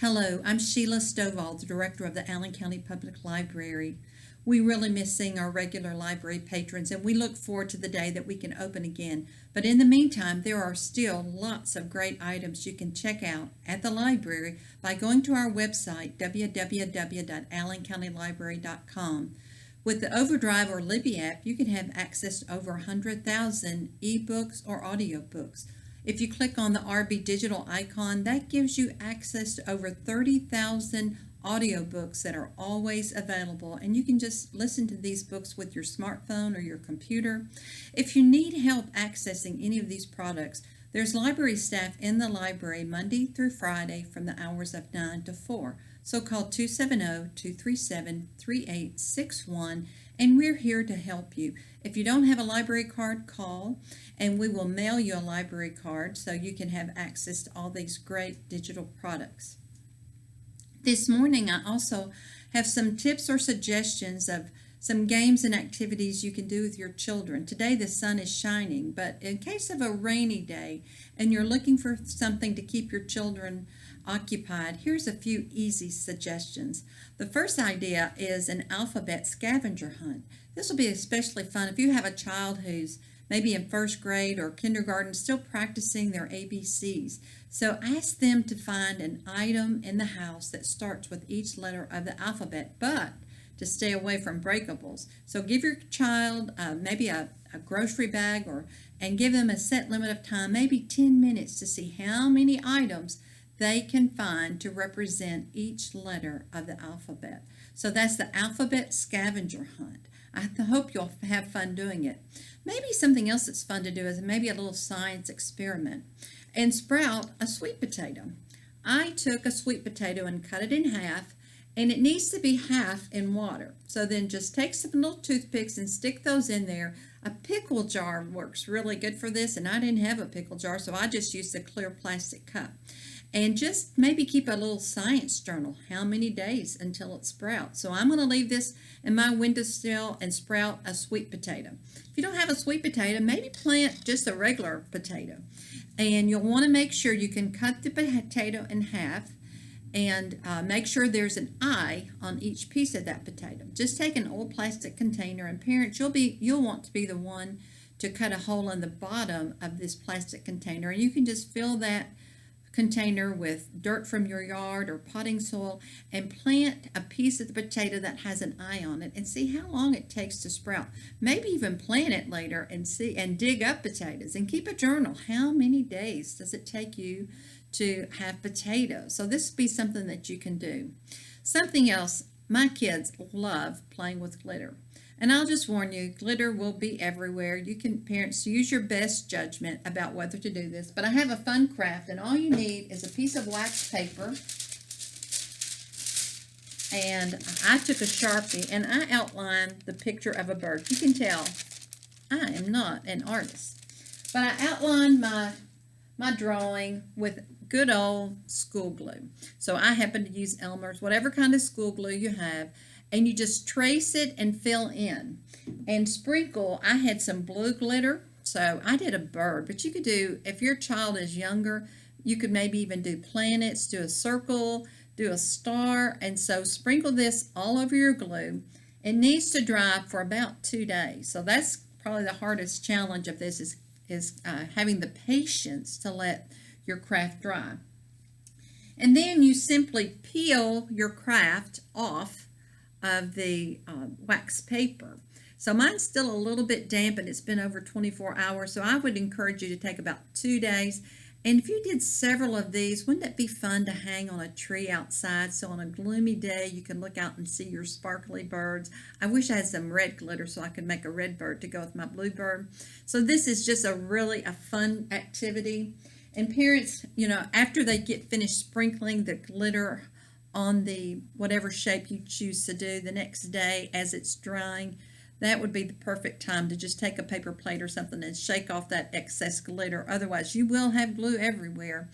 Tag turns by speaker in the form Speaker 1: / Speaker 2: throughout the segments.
Speaker 1: Hello, I'm Sheila Stovall, the Director of the Allen County Public Library. We really miss seeing our regular library patrons, and we look forward to the day that we can open again. But in the meantime, there are still lots of great items you can check out at the library by going to our website, www.allencountylibrary.com. With the Overdrive or Libby app, you can have access to over 100,000 ebooks or audiobooks. If you click on the RB Digital icon, that gives you access to over 30,000 audiobooks that are always available, and you can just listen to these books with your smartphone or your computer. If you need help accessing any of these products, there's library staff in the library Monday through Friday from the hours of 9 to 4. So call 270-237-3861, and we're here to help you. If you don't have a library card, call, and we will mail you a library card so you can have access to all these great digital products. This morning, I also have some tips or suggestions of some games and activities you can do with your children. Today the sun is shining, but in case of a rainy day and you're looking for something to keep your children occupied, here's a few easy suggestions. The first idea is an alphabet scavenger hunt. This will be especially fun if you have a child who's maybe in first grade or kindergarten still practicing their ABCs. So ask them to find an item in the house that starts with each letter of the alphabet, but to stay away from breakables. So give your child maybe a grocery bag and give them a set limit of time, maybe 10 minutes, to see how many items they can find to represent each letter of the alphabet. So that's the alphabet scavenger hunt. I hope you'll have fun doing it. Maybe something else that's fun to do is maybe a little science experiment and sprout a sweet potato. I took a sweet potato and cut it in half, and it needs to be half in water. So then just take some little toothpicks and stick those in there. A pickle jar works really good for this, and I didn't have a pickle jar, so I just used a clear plastic cup. And just maybe keep a little science journal. How many days until it sprouts? So I'm going to leave this in my windowsill and sprout a sweet potato. If you don't have a sweet potato, maybe plant just a regular potato. And you'll want to make sure you can cut the potato in half and make sure there's an eye on each piece of that potato. Just take an old plastic container, and parents, you'll want to be the one to cut a hole in the bottom of this plastic container, and you can just fill that container with dirt from your yard or potting soil and plant a piece of the potato that has an eye on it and see how long it takes to sprout. Maybe even plant it later and dig up potatoes and keep a journal. How many days does it take you to have potatoes? So this would be something that you can do. Something else, my kids love playing with glitter. And I'll just warn you, glitter will be everywhere. You can, parents, use your best judgment about whether to do this. But I have a fun craft, and all you need is a piece of wax paper. And I took a Sharpie, and I outlined the picture of a bird. You can tell I am not an artist. But I outlined my drawing with good old school glue. So I happen to use Elmer's, whatever kind of school glue you have. And you just trace it and fill in and sprinkle. I had some blue glitter, so I did a bird, but you could do, if your child is younger, you could maybe even do planets, do a circle, do a star, and so sprinkle this all over your glue. It needs to dry for about 2 days, so that's probably the hardest challenge of this is having the patience to let your craft dry. And then you simply peel your craft off of the wax paper. So mine's still a little bit damp, and it's been over 24 hours, so I would encourage you to take about 2 days. And if you did several of these, wouldn't it be fun to hang on a tree outside? So on a gloomy day, you can look out and see your sparkly birds. I wish I had some red glitter so I could make a red bird to go with my blue bird. So this is just really a fun activity. And parents, after they get finished sprinkling the glitter on the whatever shape you choose to do the next day as it's drying, that would be the perfect time to just take a paper plate or something and shake off that excess glitter. Otherwise, you will have glue everywhere.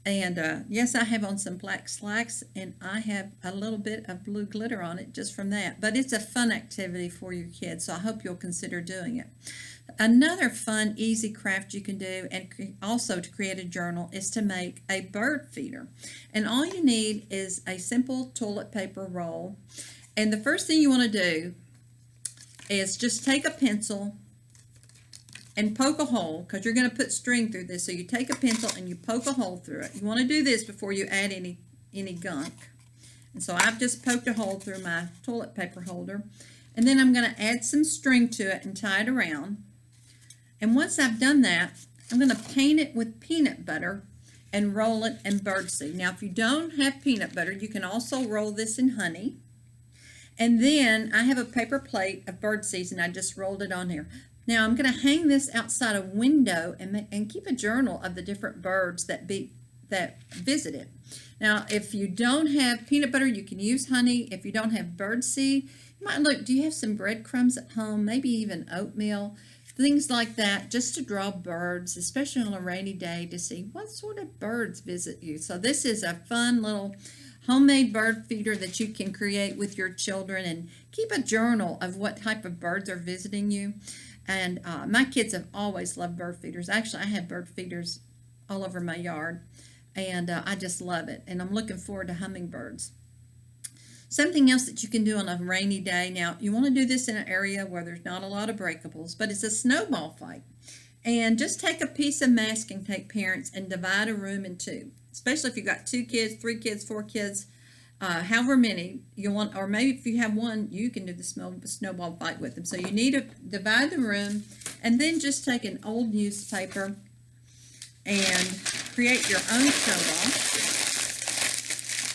Speaker 1: And yes, I have on some black slacks, and I have a little bit of blue glitter on it just from that. But it's a fun activity for your kids, so I hope you'll consider doing it. Another fun, easy craft you can do, and also to create a journal, is to make a bird feeder. And all you need is a simple toilet paper roll. And the first thing you want to do is just take a pencil and poke a hole, because you're going to put string through this. So you take a pencil and you poke a hole through it. You want to do this before you add any gunk. And so I've just poked a hole through my toilet paper holder. And then I'm going to add some string to it and tie it around. And once I've done that, I'm going to paint it with peanut butter and roll it in birdseed. Now, if you don't have peanut butter, you can also roll this in honey. And then I have a paper plate of birdseeds, and I just rolled it on here. Now, I'm going to hang this outside a window and keep a journal of the different birds that visit it. Now, if you don't have peanut butter, you can use honey. If you don't have birdseed, you might look, do you have some breadcrumbs at home? Maybe even oatmeal? Things like that, just to draw birds, especially on a rainy day, to see what sort of birds visit you. So this is a fun little homemade bird feeder that you can create with your children, and keep a journal of what type of birds are visiting you. And my kids have always loved bird feeders. Actually, I have bird feeders all over my yard, and I just love it. And I'm looking forward to hummingbirds. Something else that you can do on a rainy day. Now, you want to do this in an area where there's not a lot of breakables, but it's a snowball fight. And just take a piece of masking tape, parents, and divide a room in two. Especially if you've got 2 kids, 3 kids, 4 kids, however many you want, or maybe if you have one, you can do the snowball fight with them. So you need to divide the room, and then just take an old newspaper and create your own snowball.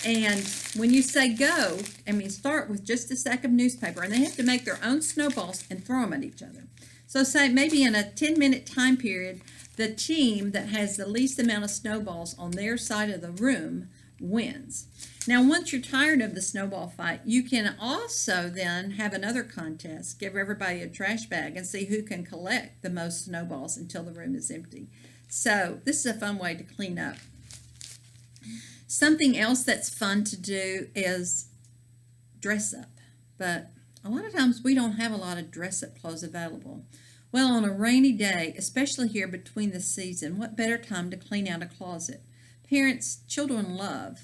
Speaker 1: And when you say go, start with just a stack of newspaper, and they have to make their own snowballs and throw them at each other. So say maybe in a 10-minute time period, the team that has the least amount of snowballs on their side of the room wins. Now, once you're tired of the snowball fight, you can also then have another contest, give everybody a trash bag, and see who can collect the most snowballs until the room is empty. So this is a fun way to clean up. Something else that's fun to do is dress up, but a lot of times we don't have a lot of dress up clothes available. Well, on a rainy day, especially here between the season, what better time to clean out a closet? Parents, children love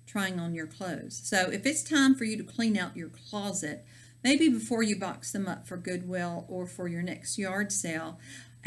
Speaker 1: trying on your clothes. So if it's time for you to clean out your closet, maybe before you box them up for Goodwill or for your next yard sale,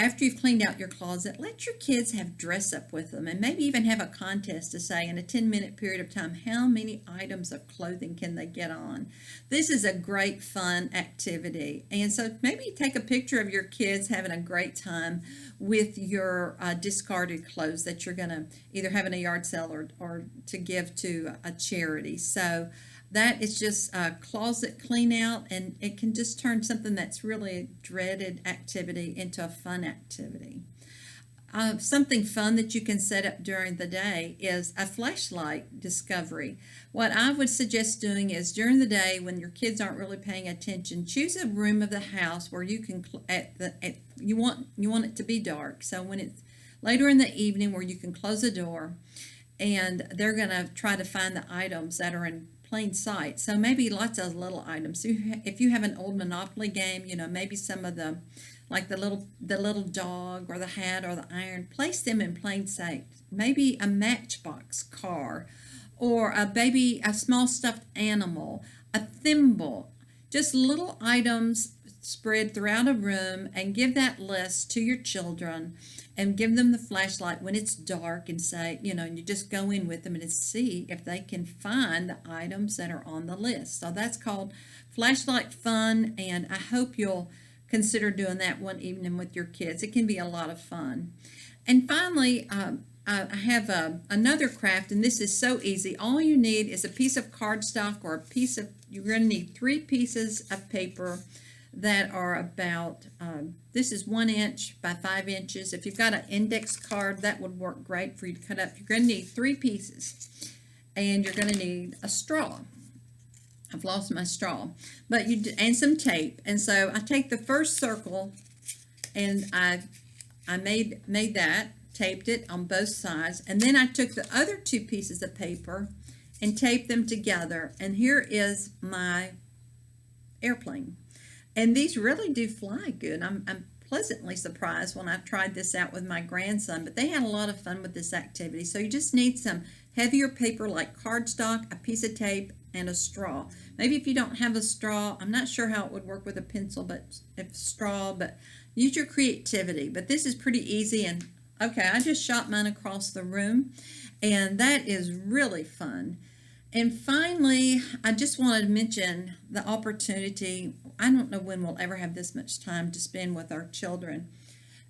Speaker 1: after you've cleaned out your closet, let your kids have dress up with them, and maybe even have a contest to say in a 10-minute period of time, how many items of clothing can they get on. This is a great fun activity. And so maybe take a picture of your kids having a great time with your discarded clothes that you're going to either have in a yard sale or to give to a charity. So that is just a closet clean out, and it can just turn something that's really a dreaded activity into a fun activity. Something fun that you can set up during the day is a flashlight discovery. What I would suggest doing is during the day when your kids aren't really paying attention, choose a room of the house where you can you want it to be dark. So when it's later in the evening, where you can close the door, and they're going to try to find the items that are in plain sight. So maybe lots of little items. So if you have an old Monopoly game, maybe some of the, like the little dog or the hat or the iron, place them in plain sight. Maybe a Matchbox car, or a small stuffed animal, a thimble, just little items spread throughout a room, and give that list to your children and give them the flashlight when it's dark, and say, and you just go in with them and see if they can find the items that are on the list. So that's called flashlight fun, and I hope you'll consider doing that one evening with your kids. It can be a lot of fun. And finally, I have another craft, and this is so easy. All you need is a piece of cardstock, or you're going to need 3 pieces of paper that are about, this is 1 inch by 5 inches. If you've got an index card, that would work great for you to cut up. You're going to need 3 pieces, and you're going to need a straw. I've lost my straw, and some tape. And so I take the first circle, and I made that, taped it on both sides, and then I took the other 2 pieces of paper and taped them together. And here is my airplane. And these really do fly good. I'm pleasantly surprised when I tried this out with my grandson, but they had a lot of fun with this activity. So you just need some heavier paper like cardstock, a piece of tape, and a straw. Maybe if you don't have a straw, I'm not sure how it would work with a pencil, but if straw, but use your creativity. But this is pretty easy, and okay, I just shot mine across the room, and that is really fun. And finally, I just wanted to mention the opportunity. I don't know when we'll ever have this much time to spend with our children.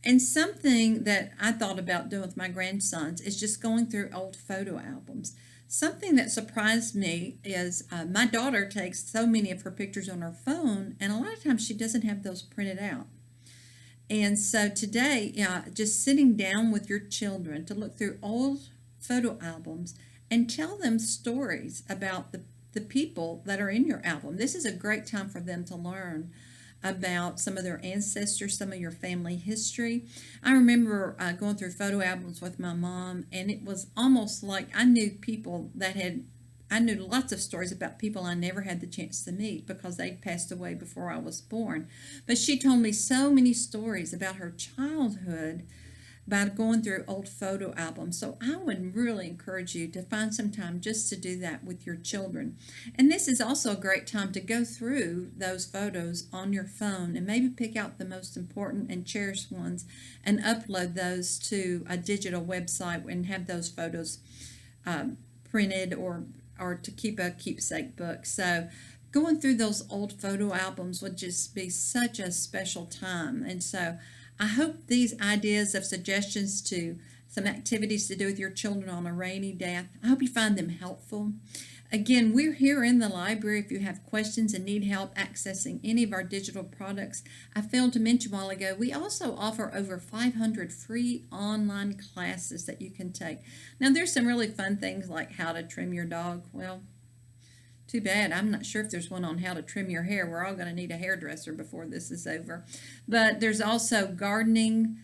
Speaker 1: And something that I thought about doing with my grandsons is just going through old photo albums. Something that surprised me is my daughter takes so many of her pictures on her phone, and a lot of times she doesn't have those printed out. And so today, just sitting down with your children to look through old photo albums and tell them stories about the people that are in your album. This is a great time for them to learn about some of their ancestors, some of your family history. I remember going through photo albums with my mom, and it was almost like I knew people I knew lots of stories about people I never had the chance to meet because they'd passed away before I was born. But she told me so many stories about her childhood by going through old photo albums. So I would really encourage you to find some time just to do that with your children. And this is also a great time to go through those photos on your phone and maybe pick out the most important and cherished ones and upload those to a digital website and have those photos printed or to keep a keepsake book. So going through those old photo albums would just be such a special time. And so I hope these ideas of suggestions to some activities to do with your children on a rainy day, I hope you find them helpful. Again, we're here in the library if you have questions and need help accessing any of our digital products. I failed to mention a while ago, we also offer over 500 free online classes that you can take. Now, there's some really fun things like how to trim your dog. Well, too bad. I'm not sure if there's one on how to trim your hair. We're all going to need a hairdresser before this is over. But there's also gardening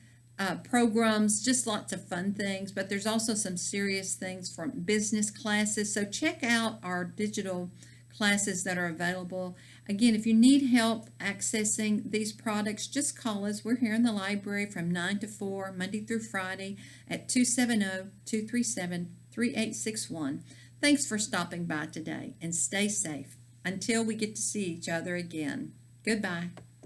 Speaker 1: programs, just lots of fun things. But there's also some serious things from business classes. So check out our digital classes that are available. Again, if you need help accessing these products, just call us. We're here in the library from 9 to 4, Monday through Friday at 270-237-3861. Thanks for stopping by today, and stay safe until we get to see each other again. Goodbye.